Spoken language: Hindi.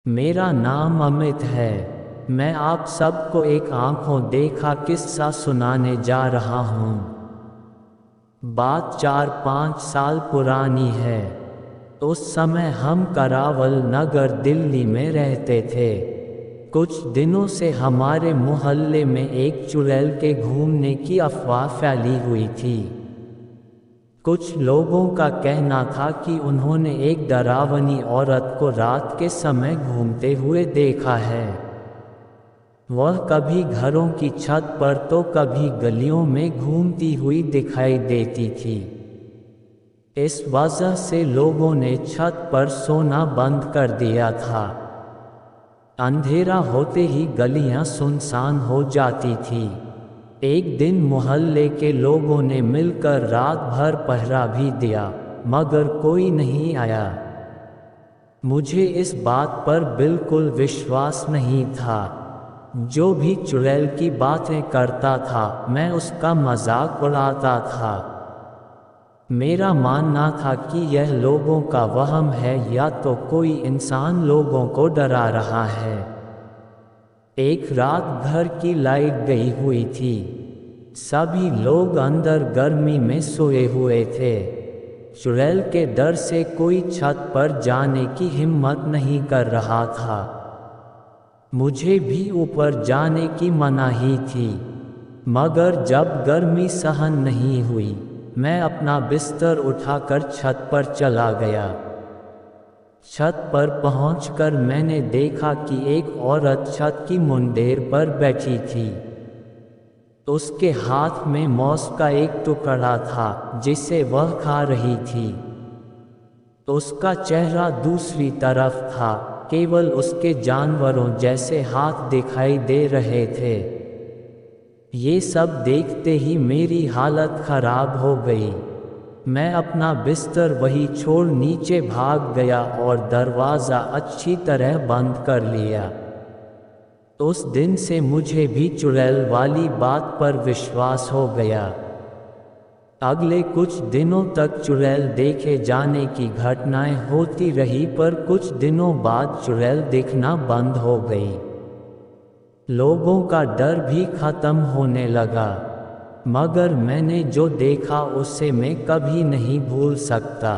मेरा नाम अमित है। मैं आप सबको एक आंखों देखा किस्सा सुनाने जा रहा हूँ। बात 4-5 साल पुरानी है। उस समय हम करावल नगर दिल्ली में रहते थे। कुछ दिनों से हमारे मोहल्ले में एक चुड़ैल के घूमने की अफवाह फैली हुई थी। कुछ लोगों का कहना था कि उन्होंने एक डरावनी औरत को रात के समय घूमते हुए देखा है। वह कभी घरों की छत पर तो कभी गलियों में घूमती हुई दिखाई देती थी। इस वजह से लोगों ने छत पर सोना बंद कर दिया था। अंधेरा होते ही गलियां सुनसान हो जाती थी। एक दिन मोहल्ले के लोगों ने मिलकर रात भर पहरा भी दिया, मगर कोई नहीं आया। मुझे इस बात पर बिल्कुल विश्वास नहीं था। जो भी चुड़ैल की बातें करता था, मैं उसका मजाक उड़ाता था। मेरा मानना था कि यह लोगों का वहम है या तो कोई इंसान लोगों को डरा रहा है। एक रात घर की लाइट गई हुई थी। सभी लोग अंदर गर्मी में सोए हुए थे। चुड़ैल के डर से कोई छत पर जाने की हिम्मत नहीं कर रहा था। मुझे भी ऊपर जाने की मनाही थी, मगर जब गर्मी सहन नहीं हुई, मैं अपना बिस्तर उठाकर छत पर चला गया। छत पर पहुंचकर मैंने देखा कि एक औरत छत की मुंडेर पर बैठी थी। उसके हाथ में मौस का एक टुकड़ा था, जिसे वह खा रही थी। उसका चेहरा दूसरी तरफ था, केवल उसके जानवरों जैसे हाथ दिखाई दे रहे थे। ये सब देखते ही मेरी हालत खराब हो गई। मैं अपना बिस्तर वही छोड़ नीचे भाग गया और दरवाज़ा अच्छी तरह बंद कर लिया। उस दिन से मुझे भी चुड़ैल वाली बात पर विश्वास हो गया। अगले कुछ दिनों तक चुड़ैल देखे जाने की घटनाएं होती रही, पर कुछ दिनों बाद चुड़ैल दिखना बंद हो गई। लोगों का डर भी खत्म होने लगा। मगर मैंने जो देखा उसे मैं कभी नहीं भूल सकता।